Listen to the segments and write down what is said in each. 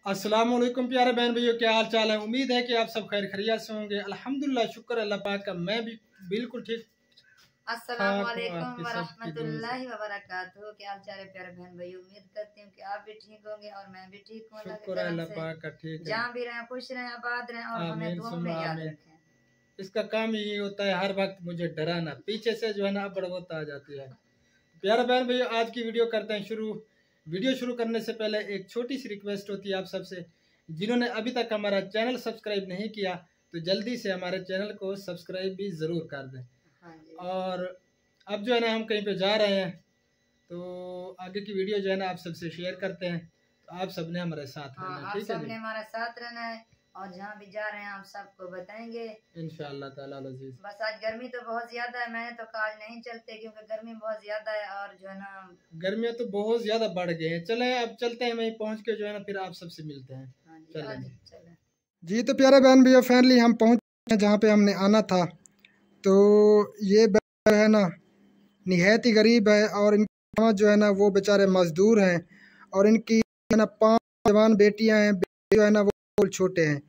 अस्सलाम वालेकुम प्यारे बहन भैया, क्या हाल चाल है। उम्मीद है कि आप सब खैर खैरियत से होंगे। अल्हम्दुलिल्लाह, शुक्र अल्लाह पाक का, मैं भी बिल्कुल ठीक अस्सलाम ठाक हूँ वालेकुम आपके सबकी दुआ से। वरहमतुल्लाहि वबरकातुहू। क्या हाल चाल है प्यारे बहन भाई। उम्मीद करती हूँ कि आप भी ठीक होंगे और मैं भी ठीक हूँ अल्लाह के शुक्र है करम अल्लाह से। पाक का, ठीक है। जहाँ भी रहें खुश रहें आबाद रहें और हमें आमीन दुआओं सुम्मा में याद आमीन। रखें। इसका काम यही होता है, हर वक्त मुझे डराना, पीछे से जो है ना बढ़वत आ जाती है। प्यारे बहन भैया, आज की वीडियो करते हैं शुरू। वीडियो शुरू करने से पहले एक छोटी सी रिक्वेस्ट होती है आप सबसे, जिन्होंने अभी तक हमारा चैनल सब्सक्राइब नहीं किया तो जल्दी से हमारे चैनल को सब्सक्राइब भी ज़रूर कर दें। हाँ जी। और अब जो है ना हम कहीं पे जा रहे हैं, तो आगे की वीडियो जो है ना आप सबसे शेयर करते हैं। तो आप सबने हमारे साथ हाँ, रहना, आप ठीक है सबने जी। हमारा साथ रहना है और जहाँ भी जा रहे हैं आप सबको बताएंगे इंशाअल्लाह ताला अज़ीज़। बस। आज गर्मी तो बहुत ज्यादा है, मैंने तो कहा आज नहीं चलते क्योंकि गर्मी बहुत ज्यादा है और जो है ना गर्मियाँ तो बहुत ज़्यादा बढ़ गई हैं। चलें अब चलते हैं, वहीं पहुँच के जो है ना फिर आप सबसे मिलते हैं। हाँ जी चलें आज जी। चले। जी तो प्यारे बहन भैया, फाइनली हम पहुँच गए जहाँ पे हमने आना था। तो ये बहन है ना निहायत ही गरीब है, और इनके माँ जो है ना वो बेचारे मजदूर हैं, और इनकी है ना 5 जवान बेटियां हैं। बेटे जो है ना वो बिल्कुल छोटे हैं।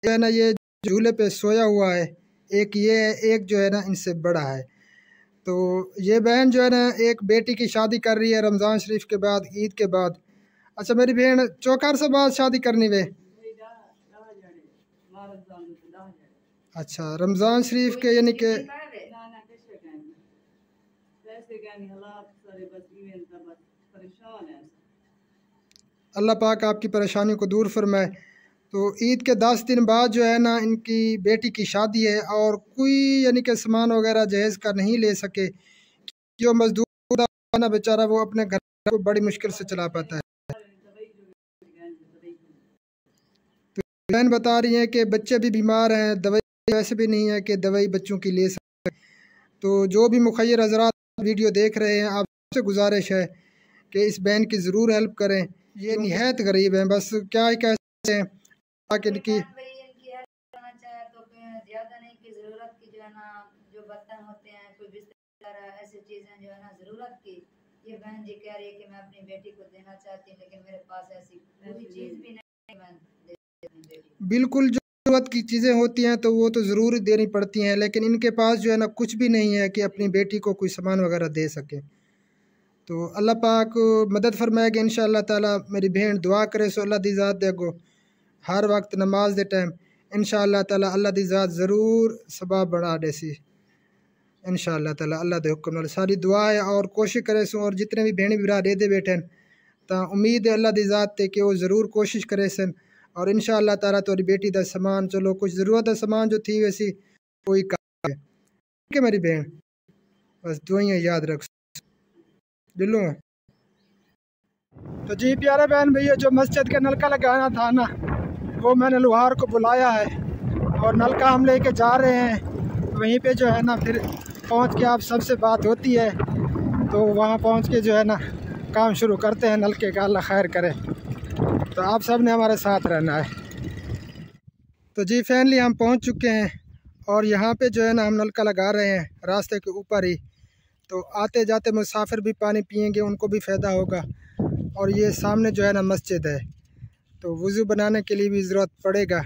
जो है ना ये झूले पे सोया हुआ है, एक ये है, एक जो है ना इनसे बड़ा है। तो ये बहन जो है ना एक बेटी की शादी कर रही है रमज़ान शरीफ के बाद, ईद के बाद। अच्छा मेरी बहन चौकार से बाद शादी करनी वे। अच्छा रमज़ान शरीफ के यानी कि अल्लाह पाक आपकी परेशानी को दूर फरमाए। तो ईद के 10 दिन बाद जो है ना इनकी बेटी की शादी है, और कोई यानी कि सामान वगैरह जहेज़ का नहीं ले सके। जो मजदूर है ना बेचारा, वो अपने घर को बड़ी मुश्किल से चला पाता है। तो बहन बता रही हैं कि बच्चे भी बीमार हैं, दवाई वैसे भी नहीं है कि दवाई बच्चों की ले सके। तो जो भी मुखय्यर हजरात वीडियो देख रहे हैं, आपसे गुजारिश है कि इस बहन की ज़रूर हेल्प करें। ये निहायत गरीब हैं, बस क्या ही कह सकते हैं ताकि इनकी ज्यादा नहीं की जरूरत की जो है ना, जो बर्तन होते हैं कोई बिस्तर ऐसी चीजें जो है ना जरूरत की, ये बहन जी कह रही है कि मैं अपनी बेटी को देना चाहती हूँ लेकिन मेरे पास ऐसी कोई चीज भी नहीं। मैं बिल्कुल जो ज़रूरत की चीज़ें होती हैं तो वो तो ज़रूर देनी पड़ती हैं, लेकिन इनके पास जो है ना कुछ भी नहीं है कि अपनी बेटी को कोई सामान वगैरह दे सके। तो अल्लाह पाक मदद फरमाएगा इंशाअल्लाह ताला। मेरी बहन दुआ करे सो अल्लाह दी ज़ात देगो, हर वक्त नमाज दे टाइम इंशाअल्लाह ताला अल्लाह दी ज़ात ज़रूर सबाब बढ़ा देसी इंशाअल्लाह ताला। अल्लाह दे हुक्म नाल सारी दुआ है और कोशिश करे सो, और जितने भी बहन भरा दे दे बैठे तो उम्मीद है अल्लाह दी ज़ात ते कि वो ज़रूर कोशिश करे सन। और इंशाअल्लाह ताला तोरी बेटी दा सामान, चलो कुछ ज़रूरत दा सामान जो थी वैसी कोई काम है। ठीक है मेरी बहन, बस दुआएं याद रख दिलों में। तो जी प्यारे बहन भैया, जो मस्जिद का नलका लगाना था ना, वो मैंने लोहार को बुलाया है और नलका हम लेके जा रहे हैं। वहीं पे जो है ना फिर पहुंच के आप सबसे बात होती है, तो वहां पहुंच के जो है ना काम शुरू करते हैं नलके का। अल्लाह खैर करे। तो आप सब ने हमारे साथ रहना है। तो जी फाइनली हम पहुंच चुके हैं, और यहाँ पे जो है ना हम नलका लगा रहे हैं रास्ते के ऊपर ही। तो आते जाते मुसाफिर भी पानी पियेंगे, उनको भी फ़ायदा होगा। और ये सामने जो है ना मस्जिद है, तो वज़ू बनाने के लिए भी ज़रूरत पड़ेगा।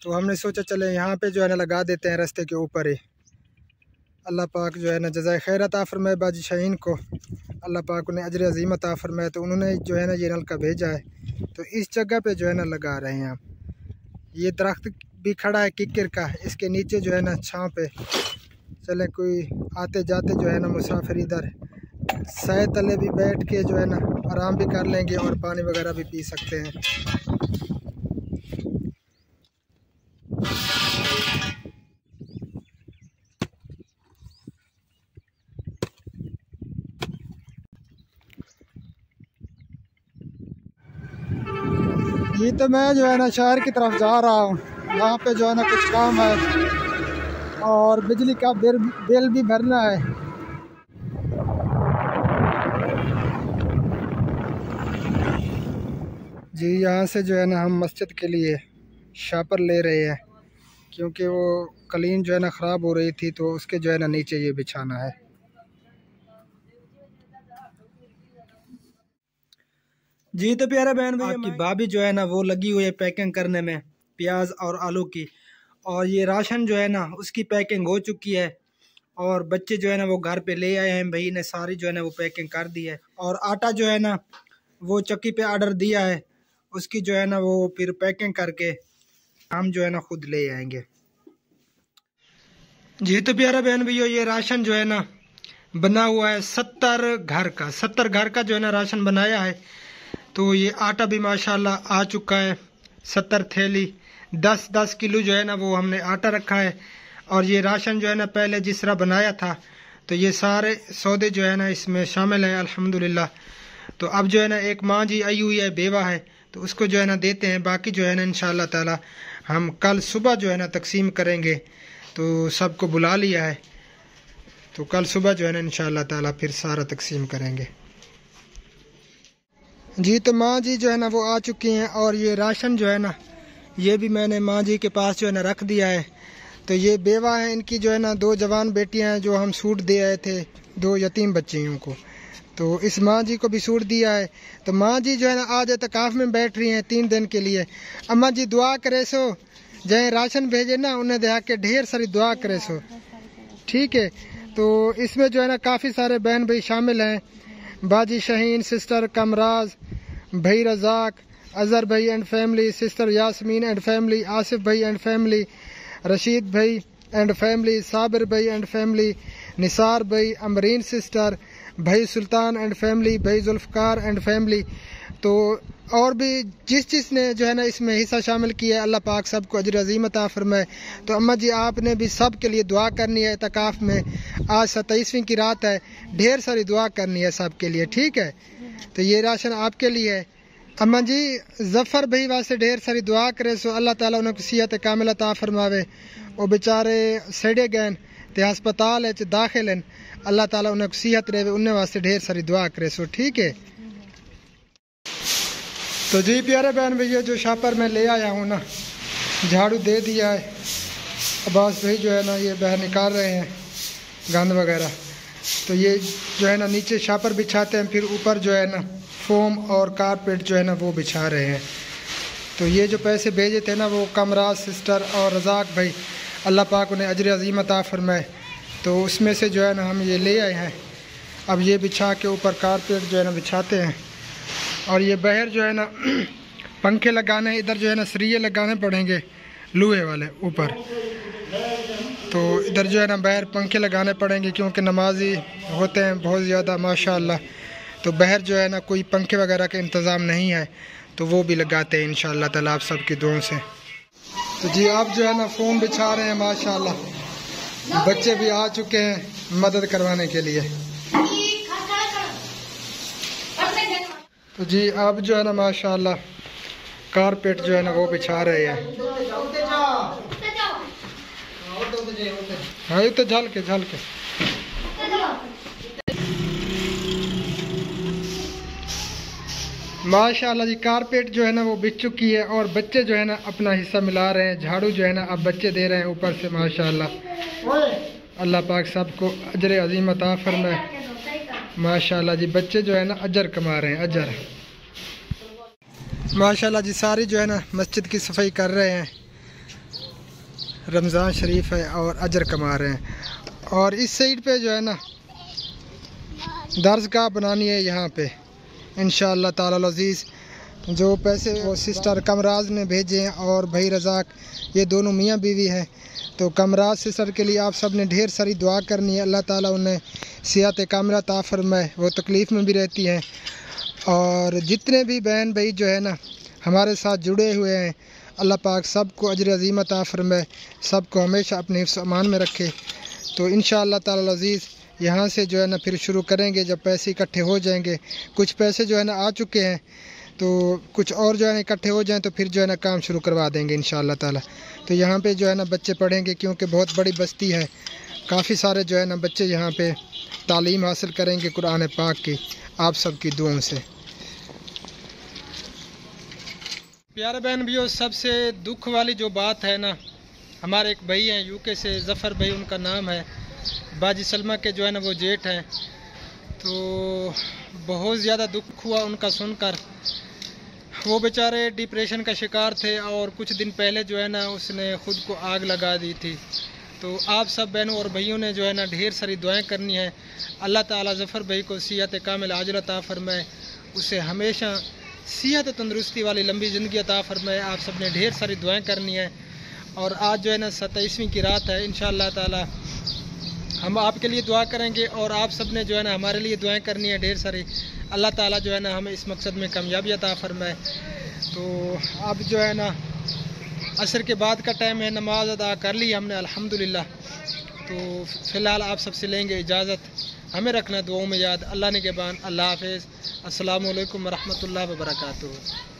तो हमने सोचा चले यहाँ पे जो है ना लगा देते हैं रास्ते के ऊपर ही। अल्लाह पाक जो है ना जज़ाए खैर अता फरमाए बाजी शाहीन को, अल्लाह पाक उन्हें अजर अज़ीम अता फरमाए। तो उन्होंने जो है ना ये नलका भेजा है, तो इस जगह पे जो है ना लगा रहे हैं हम। ये दरख्त भी खड़ा है किक्कर का, इसके नीचे जो है ना छाँव पे चले कोई आते जाते जो है ना मुसाफिर इधर साए तले भी बैठ के जो है ना आराम भी कर लेंगे और पानी वगैरह भी पी सकते हैं। ये तो मैं जो है ना शहर की तरफ जा रहा हूँ, यहाँ पे जो है ना कुछ काम है और बिजली का बिल भी भरना है। जी यहाँ से जो है ना हम मस्जिद के लिए शापर ले रहे हैं, क्योंकि वो कलीन जो है ना ख़राब हो रही थी, तो उसके जो है ना नीचे ये बिछाना है। जी तो प्यारे बहन भाई, आपकी भाभी जो है ना वो लगी हुई है पैकिंग करने में, प्याज और आलू की। और ये राशन जो है ना उसकी पैकिंग हो चुकी है, और बच्चे जो है ना वो घर पे ले आए हैं, भाई ने सारी जो है ना वो पैकिंग कर दी है। और आटा जो है ना वो चक्की पे ऑर्डर दिया है, उसकी जो है ना वो फिर पैकिंग करके हम जो है ना खुद ले आएंगे। जी तो प्यारा बहन भैया, ये राशन जो है ना बना हुआ है 70 घर का, 70 घर का जो है ना राशन बनाया है। तो ये आटा भी माशाल्लाह आ चुका है, 70 थैली, 10-10 किलो जो है ना वो हमने आटा रखा है। और ये राशन जो है ना पहले जिस तरह बनाया था, तो ये सारे सौदे जो है ना इसमें शामिल हैं अल्हम्दुलिल्लाह। तो अब जो है ना एक माँ जी आई हुई है, बेवा है, तो उसको जो है ना देते हैं। बाकी जो है ना इंशाअल्लाह ताला हम कल सुबह जो है ना तकसीम करेंगे। तो सबको बुला लिया है, तो कल सुबह जो है ना इंशाअल्लाह ताला फिर सारा तकसीम करेंगे। जी तो माँ जी जो है ना वो आ चुकी हैं, और ये राशन जो है ना ये भी मैंने माँ जी के पास जो है ना रख दिया है। तो ये बेवा है, इनकी जो है ना 2 जवान बेटियां हैं जो हम सूट दे आए थे, 2 यतीम बच्चियों को। तो इस माँ जी को भी सूट दिया है। तो माँ जी जो है ना आज एतकाफ में बैठ रही हैं 3 दिन के लिए। अम्मा जी दुआ करे सो, जय राशन भेजे ना उन्हें दे के ढेर सारी दुआ करे सो, ठीक है। तो इसमें जो है ना काफ़ी सारे बहन भाई शामिल हैं, बाजी शहीन, सिस्टर कमराज, भाई रजाक, अजहर भाई and family, sister Yasmeen and family, Asif भाई एंड फैमिली, रशीद भाई एंड फैमिली, साबिर भाई एंड फैमिली, निसार भाई, अमरीन सिस्टर, भाई सुल्तान एंड फैमिली, भाई जुल्फकार एंड फैमिली। तो और भी जिसने जो है ना इसमें हिस्सा शामिल किया है, अल्लाह पाक सबको अजर अजीम अता फरमाए। तो अम्मा जी आपने भी सब के लिए दुआ करनी है। इत्काफ में आज 27वीं की रात है, ढेर सारी दुआ करनी है सब के लिए, ठीक है। तो ये राशन आपके लिए है। अम्मा जी जफ़र भाई वास्ते ढेर सारी दुआ करे सो अल्लाह ताला उन्हें सेहत कामिल अता फरमावे। वो बेचारे सड़े गए ते हस्पताल दाखिल हैं, अल्लाह ताला उन्हें सेहत रहे, उन्हें वास्ते ढेर सारी दुआ करे सो, ठीक है। तो जी प्यारे बहन भैया, जो शापर मैं ले आया हूँ ना, झाड़ू दे दिया है, अब्बास भाई जो है ना ये बाहर निकाल रहे हैं गंद वगैरह। तो ये जो है ना नीचे शापर बिछाते हैं, फिर ऊपर जो है ना फोम और कारपेट जो है ना वो बिछा रहे हैं। तो ये जो पैसे भेजे थे ना वो कमराज सिस्टर और रजाक भाई, अल्लाह पाक उन्हें अजर अजीम अता फरमाए। तो उसमें से जो है ना हम ये ले आए हैं। अब ये बिछा के ऊपर कारपेट जो है ना बिछाते हैं। और ये बाहर जो है ना पंखे लगाने, इधर जो है ना सरिये लगाने पड़ेंगे लोहे वाले ऊपर। तो इधर जो है ना बाहर पंखे लगाने पड़ेंगे, क्योंकि नमाजी होते हैं बहुत ज़्यादा माशाअल्लाह। तो बाहर जो है ना कोई पंखे वगैरह का इंतज़ाम नहीं है, तो वो भी लगाते हैं इंशाअल्लाह ताला आप सबकी दुआओं से। तो जी आप जो है ना फोम बिछा रहे हैं माशाअल्लाह, बच्चे भी आ चुके हैं मदद करवाने के लिए। तो जी आप जो है ना माशाअल्लाह कारपेट जो है ना वो बिछा रहे हैं। हाँ तो झल के माशाअल्लाह जी कारपेट जो है ना वो बिछ चुकी है, और बच्चे जो है ना अपना हिस्सा मिला रहे हैं। झाड़ू जो है ना अब बच्चे दे रहे हैं ऊपर से माशाअल्लाह। अल्लाह पाक सबको अजर अजीम अता फरमाए। माशाअल्लाह जी बच्चे जो है ना अजर कमा रहे हैं, अजर माशाअल्लाह जी। सारी जो है ना मस्जिद की सफाई कर रहे हैं, रमज़ान शरीफ है और अजर कमा रहे हैं। और इस साइड पे जो है ना दर्सगाह बनानी है यहाँ पे इंशाअल्लाह ताला अज़ीज़। जो पैसे वो सिस्टर कमराज ने भेजे हैं और भाई रजाक, ये दोनों मियाँ बीवी हैं। तो कमराज सिस्टर के लिए आप सब ने ढेर सारी दुआ करनी है, अल्लाह ताला उन्हें सेहत कामिला अता फरमाए, वो तकलीफ़ में भी रहती हैं। और जितने भी बहन भाई जो है ना हमारे साथ जुड़े हुए हैं, अल्लाह पाक सबको अजर अजीम अता फरमाए, सबको हमेशा अपने हिफ्ज़ अमान में रखे। तो इंशाअल्लाह ताला अज़ीज़ यहाँ से जो है ना फिर शुरू करेंगे जब पैसे इकट्ठे हो जाएंगे। कुछ पैसे जो है ना आ चुके हैं, तो कुछ और जो है ना इकट्ठे हो जाएं तो फिर जो है ना काम शुरू करवा देंगे इंशाअल्लाह ताला। तो यहाँ पे जो है ना बच्चे पढ़ेंगे, क्योंकि बहुत बड़ी बस्ती है, काफ़ी सारे जो है ना बच्चे यहाँ पे तालीम हासिल करेंगे कुरान पाक की, आप सबकी दुआओं से। प्यारे बहन भैया, सबसे दुख वाली जो बात है ना, हमारे एक भाई हैं यूके से, ज़फ़र भाई उनका नाम है, बाजी सलमा के जो है ना वो जेठ हैं। तो बहुत ज़्यादा दुख हुआ उनका सुनकर। वो बेचारे डिप्रेशन का शिकार थे और कुछ दिन पहले जो है ना उसने ख़ुद को आग लगा दी थी। तो आप सब बहनों और भाइयों ने जो है ना ढेर सारी दुआएं करनी है। अल्लाह ताला ज़फ़र भाई को सेहत कामिल आजिल अता फरमाए, उसे हमेशा सेहत तंदुरुस्ती वाली लंबी ज़िंदगी अता फरमाए। आप सब ने ढेर सारी दुआएं करनी है। और आज जो है ना 27वीं की रात है। इंशाअल्लाह ताला हम आपके लिए दुआ करेंगे और आप सब ने जो है ना हमारे लिए दुआएं करनी है ढेर सारी। अल्लाह ताला जो है ना हमें इस मकसद में कामयाबी अता फरमाए। तो अब जो है ना असर के बाद का टाइम है, नमाज अदा कर ली हमने अल्हम्दुलिल्लाह। तो फ़िलहाल आप सबसे लेंगे इजाज़त। हमें रखना दुआओं में याद। अल्लाह ने के बान। अल्लाह हाफ़िज़। अस्सलामु अलैकुम वरहमतुल्लाहि वबरकातुहू।